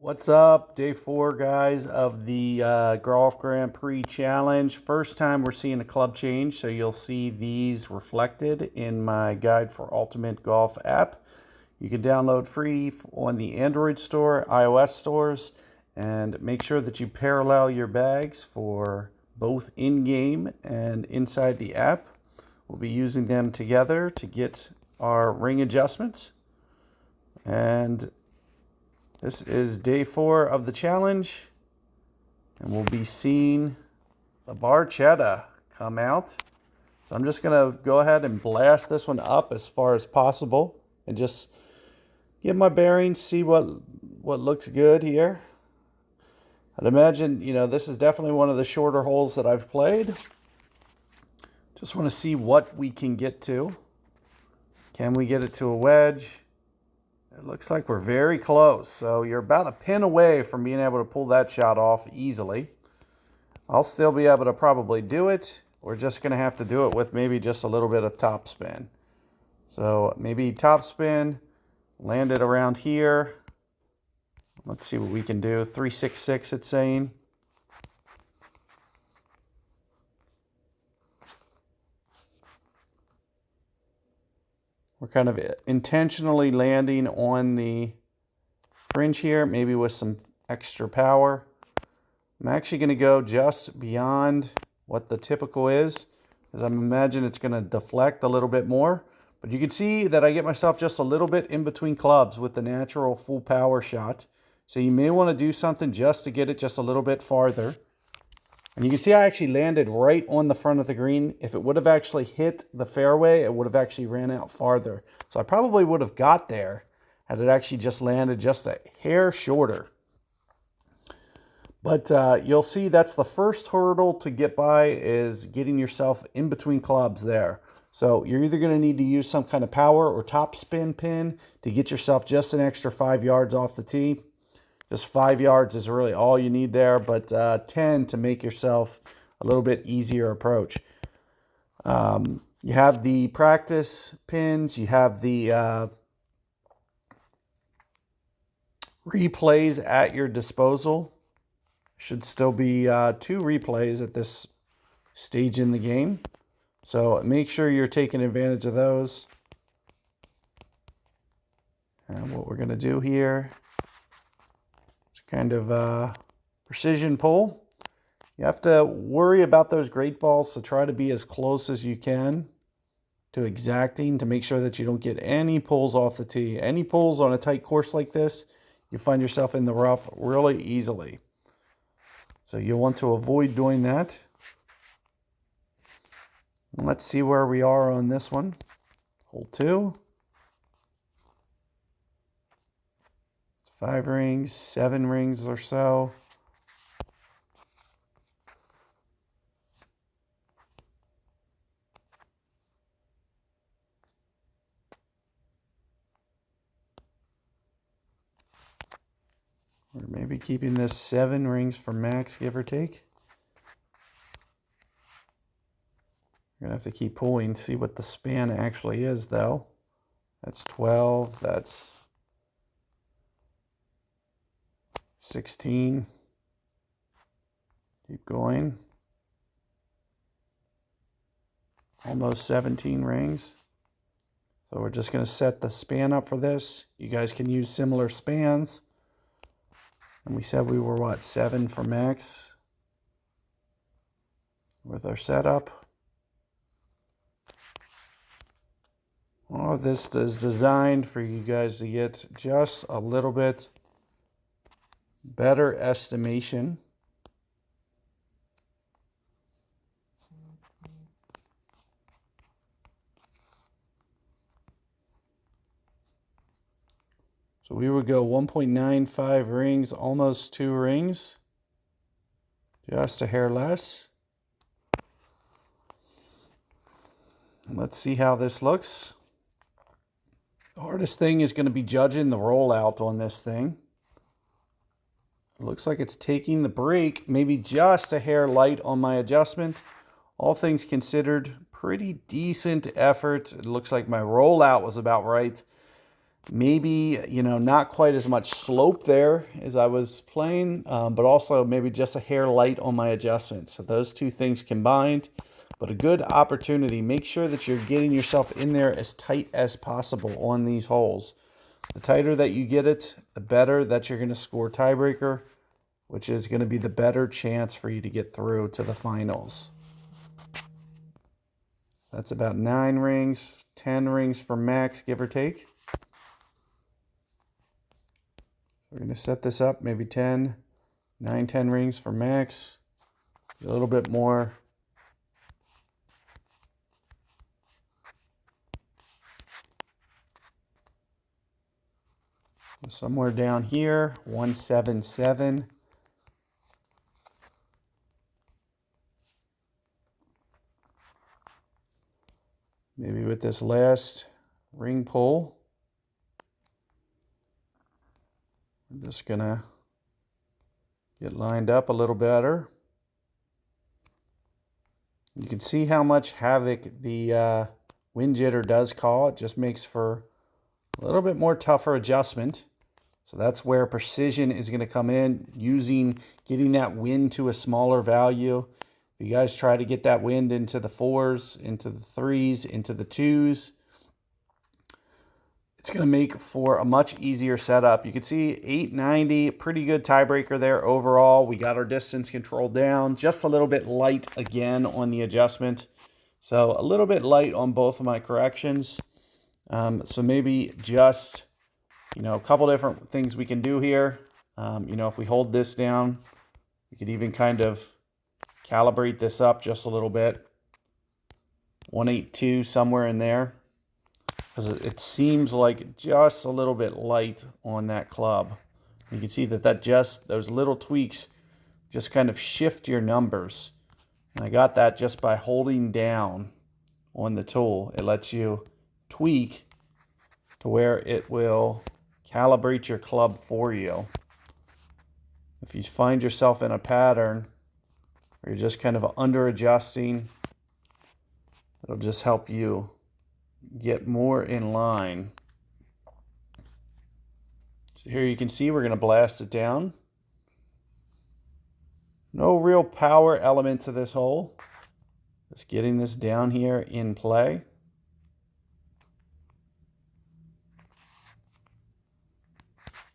What's up? Day 4, guys, of the Golf Grand Prix Challenge. First time we're seeing a club change, so you'll see these reflected in my Guide for Ultimate Golf app. You can download free on the Android store, iOS stores, and make sure that you parallel your bags for both in-game and inside the app. We'll be using them together to get our ring adjustments. And this is day 4 of the challenge, and we'll be seeing the barchetta come out. So I'm just going to go ahead and blast this one up as far as possible and just get my bearings, see what looks good here. I'd imagine, this is definitely one of the shorter holes that I've played. Just want to see what we can get to. Can we get it to a wedge? It looks like we're very close, so you're about a pin away from being able to pull that shot off easily. I'll still be able to probably do it. We're just going to have to do it with maybe just a little bit of topspin. So maybe topspin, land it around here. Let's see what we can do. 366 it's saying. We're kind of intentionally landing on the fringe here, maybe with some extra power. I'm actually going to go just beyond what the typical is, as I imagine it's going to deflect a little bit more. But you can see that I get myself just a little bit in between clubs with the natural full power shot. So you may want to do something just to get it just a little bit farther. And you can see I actually landed right on the front of the green. If it would have actually hit the fairway, it would have actually ran out farther. So I probably would have got there had it actually just landed just a hair shorter. But you'll see that's the first hurdle to get by, is getting yourself in between clubs there. So you're either going to need to use some kind of power or top spin pin to get yourself just an extra 5 yards off the tee. Just 5 yards is really all you need there, but 10 to make yourself a little bit easier approach. You have the practice pins. You have the replays at your disposal. Should still be 2 replays at this stage in the game. So make sure you're taking advantage of those. And what we're going to do here, kind of precision pull. You have to worry about those great balls, so try to be as close as you can to exacting to make sure that you don't get any pulls off the tee. Any pulls on a tight course like this, you find yourself in the rough really easily. So you'll want to avoid doing that. Let's see where we are on this one. Hole 2. 5 rings, 7 rings or so. We're maybe keeping this 7 rings for max, give or take. We're going to have to keep pulling, see what the span actually is, though. That's 12, that's 16. Keep going. Almost 17 rings. So we're just going to set the span up for this. You guys can use similar spans. And we said we were, what, 7 for max with our setup. All of this is designed for you guys to get just a little bit better estimation. So we would go 1.95 rings, almost 2 rings, just a hair less. Let's see how this looks. The hardest thing is going to be judging the rollout on this thing. It looks like it's taking the break, maybe just a hair light on my adjustment. All things considered, pretty decent effort. It looks like my rollout was about right. Maybe, you know, not quite as much slope there as I was playing, but also maybe just a hair light on my adjustments. So those two things combined, but a good opportunity. Make sure that you're getting yourself in there as tight as possible on these holes. The tighter that you get it, the better that you're going to score tiebreaker, which is going to be the better chance for you to get through to the finals. That's about 9 rings, 10 rings for max, give or take. We're going to set this up, maybe 10, 9, 10 rings for max. A little bit more. Somewhere down here, 177. Maybe with this last ring pull, I'm just going to get lined up a little better. You can see how much havoc the wind jitter does cause. It just makes for a little bit more tougher adjustment. So that's where precision is going to come in, getting that wind to a smaller value. If you guys try to get that wind into the 4s, into the 3s, into the 2s, it's going to make for a much easier setup. You can see 890, pretty good tiebreaker there overall. We got our distance control down, just a little bit light again on the adjustment. So a little bit light on both of my corrections. So maybe just, you know, a couple different things we can do here. You know, if we hold this down, we could even kind of calibrate this up just a little bit. 182 somewhere in there, because it seems like just a little bit light on that club. You can see that those little tweaks just kind of shift your numbers. And I got that just by holding down on the tool. It lets you tweak to where it will calibrate your club for you. If you find yourself in a pattern where you're just kind of under adjusting, it'll just help you get more in line. So here you can see we're going to blast it down. No real power element to this hole. Just getting this down here in play.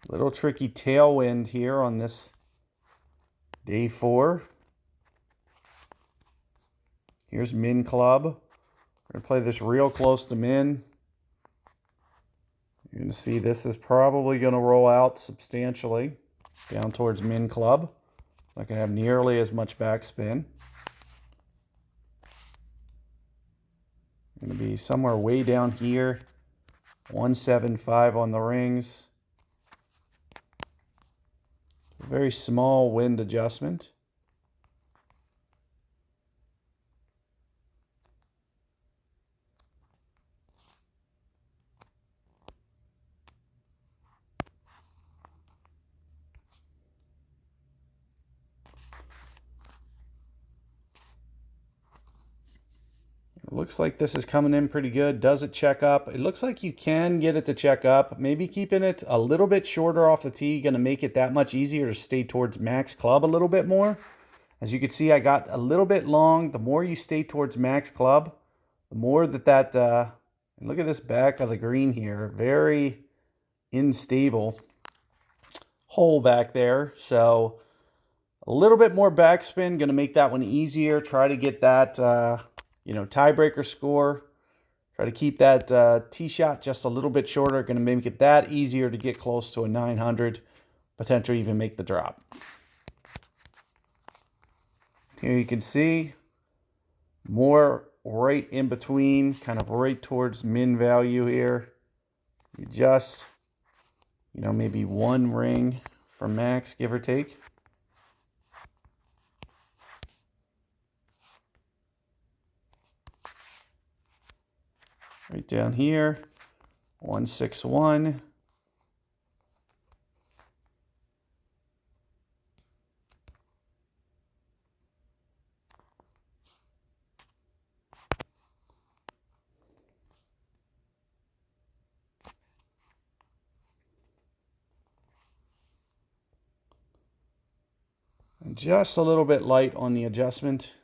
Little tricky tailwind here on this day 4. Here's min club. We're going to play this real close to min. You're going to see this is probably going to roll out substantially down towards min club. Not going to have nearly as much backspin. Going to be somewhere way down here. 175 on the rings. A very small wind adjustment. It looks like this is coming in pretty good. Does it check up? It looks like you can get it to check up. Maybe keeping it a little bit shorter off the tee going to make it that much easier to stay towards max club a little bit more. As you can see, I got a little bit long. The more you stay towards max club, the more that and look at this back of the green here. Very unstable hole back there. So a little bit more backspin, going to make that one easier. Try to get that, you know, tiebreaker score. Try to keep that tee shot just a little bit shorter. Going to make it that easier to get close to a 900, potentially even make the drop. Here you can see more right in between, kind of right towards min value here. You just, you know, maybe 1 ring for max, give or take. Right down here, 161. And just a little bit light on the adjustment,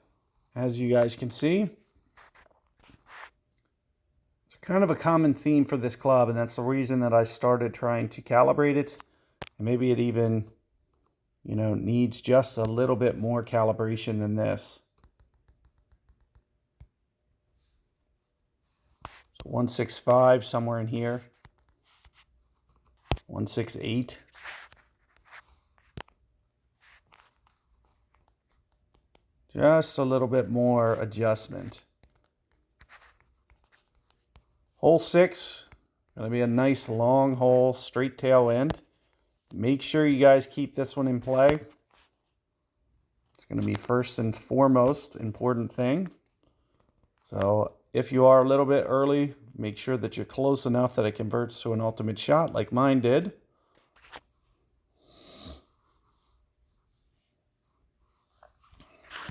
as you guys can see. It's kind of a common theme for this club, and that's the reason that I started trying to calibrate it. And maybe it even, needs just a little bit more calibration than this. So 165 somewhere in here. 168. Just a little bit more adjustment. Hole 6, going to be a nice long hole, straight tail end. Make sure you guys keep this one in play. It's going to be first and foremost important thing. So if you are a little bit early, make sure that you're close enough that it converts to an ultimate shot like mine did.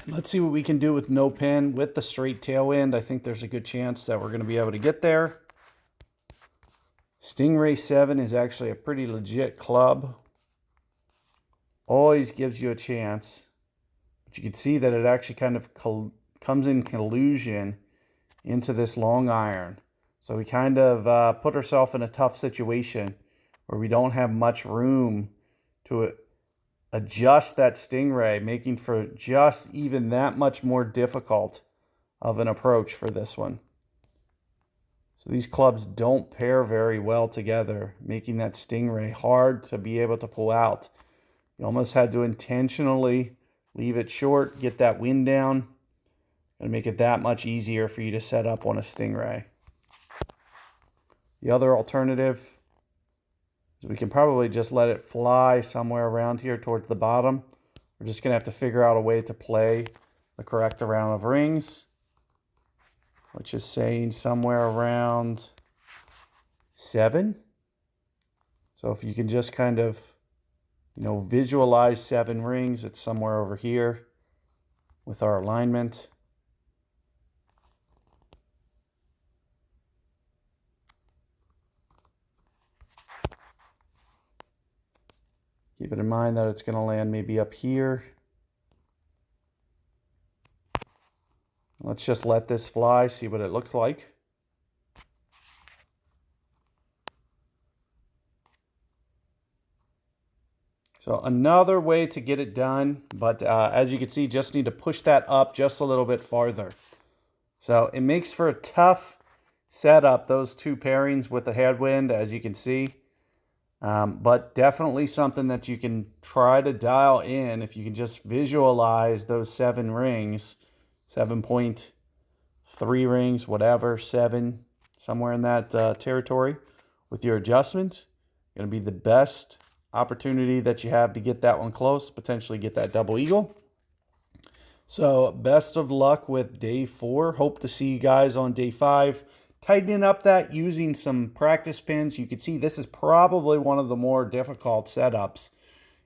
Let's see what we can do with no pin with the straight tailwind. I think there's a good chance that we're going to be able to get there. Stingray 7 is actually a pretty legit club. Always gives you a chance. But you can see that it actually kind of comes in collusion into this long iron. So we kind of put ourselves in a tough situation where we don't have much room to adjust that Stingray, making for just even that much more difficult of an approach for this one. So these clubs don't pair very well together, making that Stingray hard to be able to pull out. You almost had to intentionally leave it short, get that wind down, and make it that much easier for you to set up on a Stingray. The other alternative is we can probably just let it fly somewhere around here towards the bottom. We're just going to have to figure out a way to play the correct amount of rings, which is saying somewhere around 7. So if you can just kind of, visualize 7 rings, it's somewhere over here with our alignment. Keep it in mind that it's going to land maybe up here. Let's just let this fly, see what it looks like. So another way to get it done, but as you can see, just need to push that up just a little bit farther. So it makes for a tough setup, those two pairings with the headwind, as you can see. But definitely something that you can try to dial in if you can just visualize those 7 rings, 7.3 rings, whatever, 7, somewhere in that territory with your adjustment. Going to be the best opportunity that you have to get that one close, potentially get that double eagle. So best of luck with day 4. Hope to see you guys on day 5. Tightening up that using some practice pins. You can see this is probably one of the more difficult setups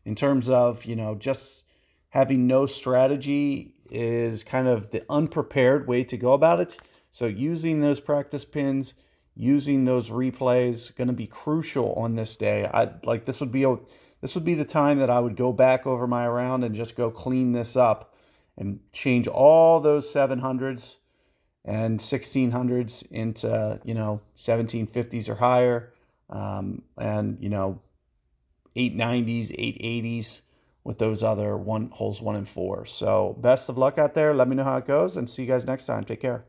in terms of, just having no strategy is kind of the unprepared way to go about it. So using those practice pins, using those replays, going to be crucial on this day. This would be the time that I would go back over my round and just go clean this up and change all those 700s and 1600s into 1750s or higher, and 890s, 880s with those other holes 1 and 4. So best of luck out there. Let me know how it goes, and see you guys next time. Take care.